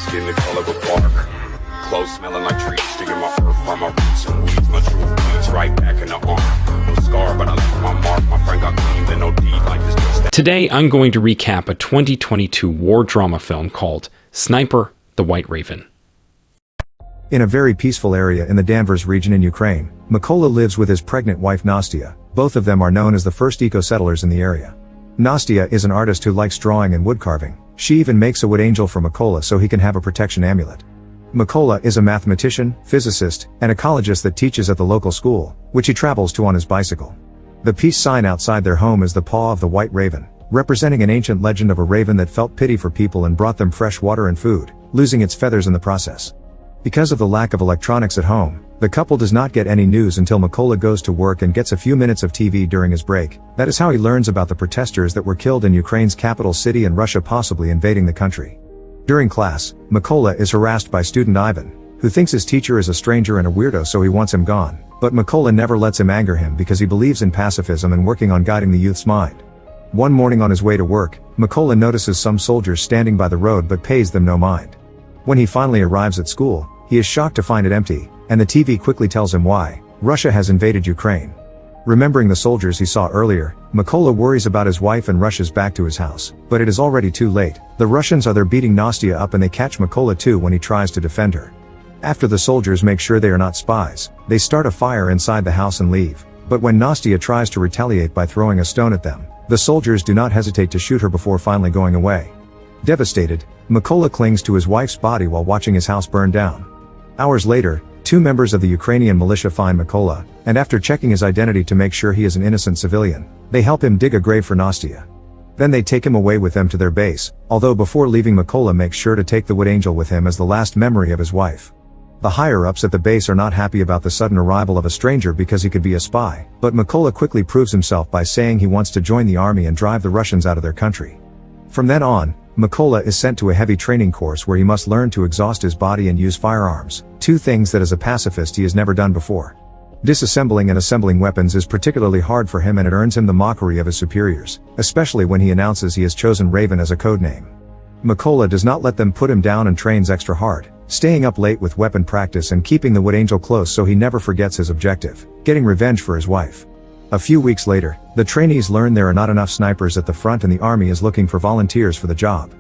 skin the color of bark. Clothes smelling like trees, digging my earth from my roots and weeds. My true weeds right back in the arm. No scar, but I left my mark. My friend got clean, then no deed. Life is just that. Today, I'm going to recap a 2022 war drama film called Sniper:—The White Raven. In a very peaceful area in the Danvers region in Ukraine, Mykola lives with his pregnant wife Nastya. Both of them are known as the first eco-settlers in the area. Nastya is an artist who likes drawing and wood carving. She even makes a wood angel for Mykola so he can have a protection amulet. Mykola is a mathematician, physicist, and ecologist that teaches at the local school, which he travels to on his bicycle. The peace sign outside their home is the paw of the white raven, representing an ancient legend of a raven that felt pity for people and brought them fresh water and food, losing its feathers in the process. Because of the lack of electronics at home, the couple does not get any news until Mykola goes to work and gets a few minutes of TV during his break. That is how he learns about the protesters that were killed in Ukraine's capital city and Russia possibly invading the country. During class, Mykola is harassed by student Ivan, who thinks his teacher is a stranger and a weirdo so he wants him gone, but Mykola never lets him anger him because he believes in pacifism and working on guiding the youth's mind. One morning on his way to work, Mykola notices some soldiers standing by the road but pays them no mind. When he finally arrives at school, he is shocked to find it empty, and the TV quickly tells him why: Russia has invaded Ukraine. Remembering the soldiers he saw earlier, Mykola worries about his wife and rushes back to his house, but it is already too late. The Russians are there beating Nastya up and they catch Mykola too when he tries to defend her. After the soldiers make sure they are not spies, they start a fire inside the house and leave, but when Nastya tries to retaliate by throwing a stone at them, the soldiers do not hesitate to shoot her before finally going away. Devastated, Mykola clings to his wife's body while watching his house burn down. Hours later, two members of the Ukrainian militia find Mykola, and after checking his identity to make sure he is an innocent civilian, they help him dig a grave for Nastya. Then they take him away with them to their base, although before leaving Mykola makes sure to take the wood angel with him as the last memory of his wife. The higher-ups at the base are not happy about the sudden arrival of a stranger because he could be a spy, but Mykola quickly proves himself by saying he wants to join the army and drive the Russians out of their country. From then on, Mykola is sent to a heavy training course where he must learn to exhaust his body and use firearms, two things that as a pacifist he has never done before. Disassembling and assembling weapons is particularly hard for him and it earns him the mockery of his superiors, especially when he announces he has chosen Raven as a code name. Mykola does not let them put him down and trains extra hard, staying up late with weapon practice and keeping the wood angel close so he never forgets his objective, getting revenge for his wife. A few weeks later, the trainees learn there are not enough snipers at the front and the army is looking for volunteers for the job.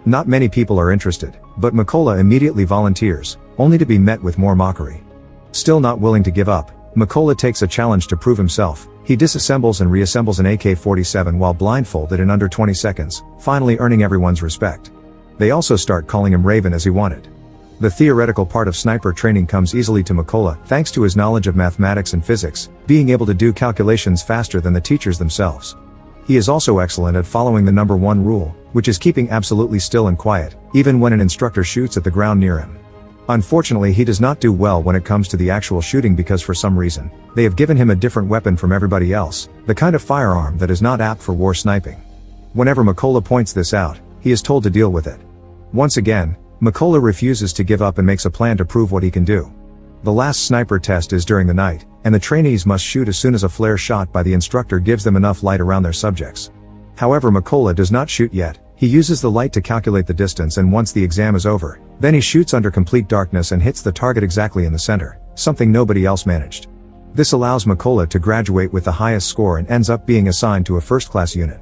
Not many people are interested, but Mykola immediately volunteers, only to be met with more mockery. Still not willing to give up, Mykola takes a challenge to prove himself. He disassembles and reassembles an AK-47 while blindfolded in under 20 seconds, finally earning everyone's respect. They also start calling him Raven as he wanted. The theoretical part of sniper training comes easily to Mykola thanks to his knowledge of mathematics and physics, being able to do calculations faster than the teachers themselves. He is also excellent at following the number one rule, which is keeping absolutely still and quiet, even when an instructor shoots at the ground near him. Unfortunately, he does not do well when it comes to the actual shooting because for some reason, they have given him a different weapon from everybody else, the kind of firearm that is not apt for war sniping. Whenever Mykola points this out, he is told to deal with it. Once again, Mykola refuses to give up and makes a plan to prove what he can do. The last sniper test is during the night, and the trainees must shoot as soon as a flare shot by the instructor gives them enough light around their subjects. However, Mykola does not shoot yet. He uses the light to calculate the distance and once the exam is over, then he shoots under complete darkness and hits the target exactly in the center, something nobody else managed. This allows Mykola to graduate with the highest score and ends up being assigned to a first-class unit.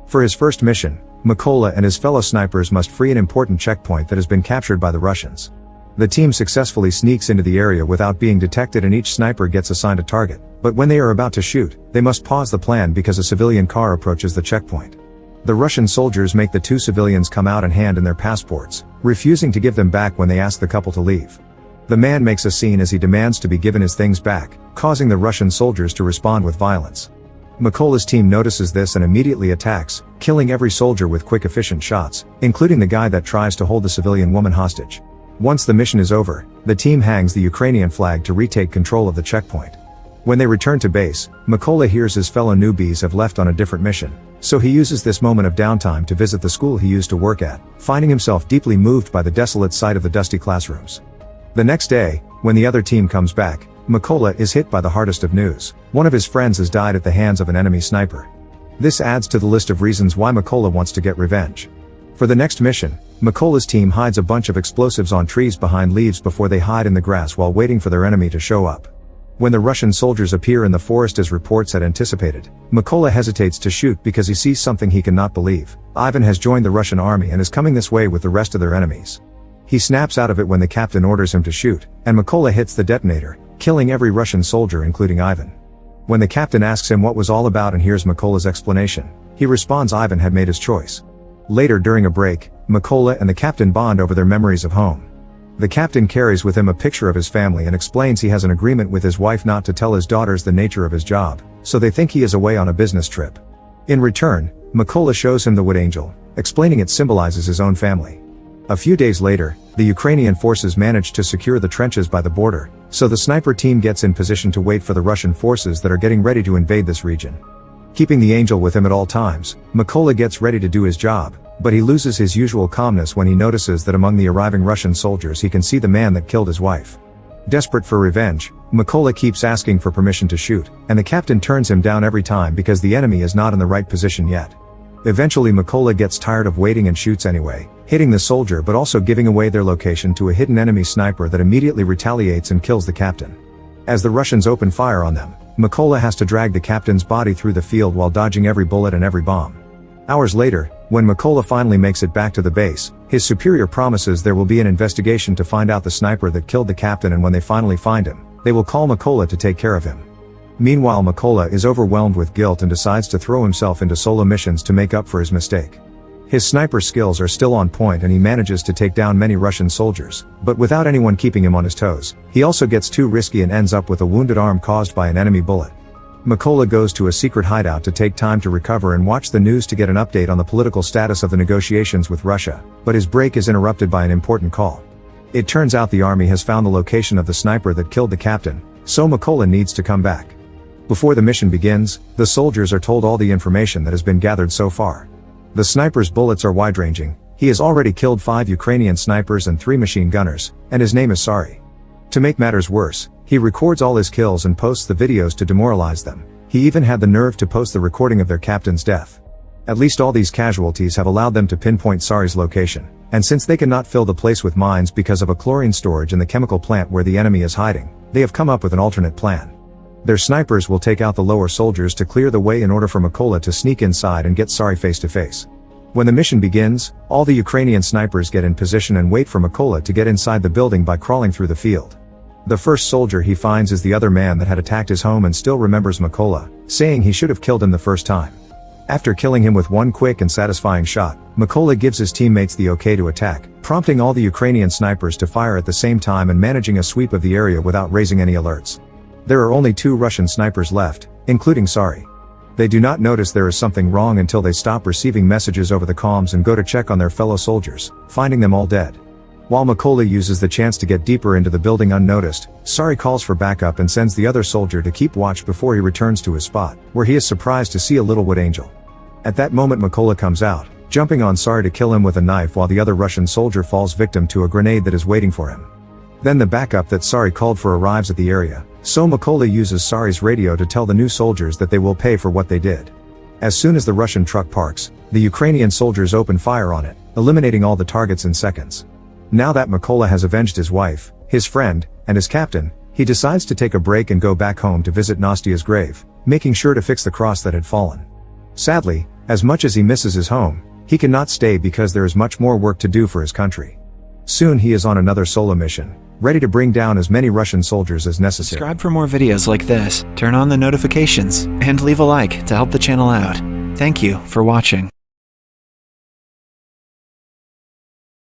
For his first mission, Mykola and his fellow snipers must free an important checkpoint that has been captured by the Russians. The team successfully sneaks into the area without being detected and each sniper gets assigned a target, but when they are about to shoot, they must pause the plan because a civilian car approaches the checkpoint. The Russian soldiers make the two civilians come out and hand in their passports, refusing to give them back when they ask the couple to leave. The man makes a scene as he demands to be given his things back, causing the Russian soldiers to respond with violence. Mykola's team notices this and immediately attacks, killing every soldier with quick efficient shots, including the guy that tries to hold the civilian woman hostage. Once the mission is over, the team hangs the Ukrainian flag to retake control of the checkpoint. When they return to base, Mykola hears his fellow newbies have left on a different mission, so he uses this moment of downtime to visit the school he used to work at, finding himself deeply moved by the desolate sight of the dusty classrooms. The next day, when the other team comes back, Mykola is hit by the hardest of news. One of his friends has died at the hands of an enemy sniper. This adds to the list of reasons why Mykola wants to get revenge. For For the next mission, Mykola's team hides a bunch of explosives on trees behind leaves before they hide in the grass while waiting for their enemy to show up. When the Russian soldiers appear in the forest as reports had anticipated, Mykola hesitates to shoot because he sees something he cannot believe. Ivan has joined the Russian army and is coming this way with the rest of their enemies. He snaps out of it when the captain orders him to shoot, and Mykola hits the detonator, killing every Russian soldier including Ivan. When the captain asks him what was all about and hears Mykola's explanation, he responds Ivan had made his choice. Later during a break, Mykola and the captain bond over their memories of home. The captain carries with him a picture of his family and explains he has an agreement with his wife not to tell his daughters the nature of his job, so they think he is away on a business trip. In return, Mykola shows him the wood angel, explaining it symbolizes his own family. A few days later, the Ukrainian forces manage to secure the trenches by the border, so the sniper team gets in position to wait for the Russian forces that are getting ready to invade this region. Keeping the angel with him at all times, Mykola gets ready to do his job, but he loses his usual calmness when he notices that among the arriving Russian soldiers he can see the man that killed his wife. Desperate for revenge, Mykola keeps asking for permission to shoot, and the captain turns him down every time because the enemy is not in the right position yet. Eventually Mykola gets tired of waiting and shoots anyway, hitting the soldier but also giving away their location to a hidden enemy sniper that immediately retaliates and kills the captain. As the Russians open fire on them, Mykola has to drag the captain's body through the field while dodging every bullet and every bomb. Hours later, when Mykola finally makes it back to the base, his superior promises there will be an investigation to find out the sniper that killed the captain, and when they finally find him, they will call Mykola to take care of him. Meanwhile, Mykola is overwhelmed with guilt and decides to throw himself into solo missions to make up for his mistake. His sniper skills are still on point and he manages to take down many Russian soldiers, but without anyone keeping him on his toes. He also gets too risky and ends up with a wounded arm caused by an enemy bullet. Mykola goes to a secret hideout to take time to recover and watch the news to get an update on the political status of the negotiations with Russia, but his break is interrupted by an important call. It turns out the army has found the location of the sniper that killed the captain, so Mykola needs to come back. Before the mission begins, the soldiers are told all the information that has been gathered so far. The sniper's bullets are wide-ranging, he has already killed 5 Ukrainian snipers and 3 machine gunners, and his name is Syeryy. To make matters worse, he records all his kills and posts the videos to demoralize them. He even had the nerve to post the recording of their captain's death. At least all these casualties have allowed them to pinpoint Syery's location, and since they cannot fill the place with mines because of a chlorine storage in the chemical plant where the enemy is hiding, they have come up with an alternate plan. Their snipers will take out the lower soldiers to clear the way in order for Mykola to sneak inside and get Syeryy face to face. When the mission begins, all the Ukrainian snipers get in position and wait for Mykola to get inside the building by crawling through the field. The first soldier he finds is the other man that had attacked his home and still remembers Mykola, saying he should have killed him the first time. After killing him with one quick and satisfying shot, Mykola gives his teammates the okay to attack, prompting all the Ukrainian snipers to fire at the same time and managing a sweep of the area without raising any alerts. There are only 2 Russian snipers left, including Syeryy. They do not notice there is something wrong until they stop receiving messages over the comms and go to check on their fellow soldiers, finding them all dead. While Mykola uses the chance to get deeper into the building unnoticed, Syeryy calls for backup and sends the other soldier to keep watch before he returns to his spot, where he is surprised to see a little wood angel. At that moment Mykola comes out, jumping on Syeryy to kill him with a knife while the other Russian soldier falls victim to a grenade that is waiting for him. Then the backup that Syeryy called for arrives at the area, so Mykola uses Syery's radio to tell the new soldiers that they will pay for what they did. As soon as the Russian truck parks, the Ukrainian soldiers open fire on it, eliminating all the targets in seconds. Now that Mykola has avenged his wife, his friend, and his captain, he decides to take a break and go back home to visit Nastya's grave, making sure to fix the cross that had fallen. Sadly, as much as he misses his home, he cannot stay because there is much more work to do for his country. Soon he is on another solo mission, ready to bring down as many Russian soldiers as necessary. Subscribe for more videos like this, turn on the notifications, and leave a like to help the channel out. Thank you for watching.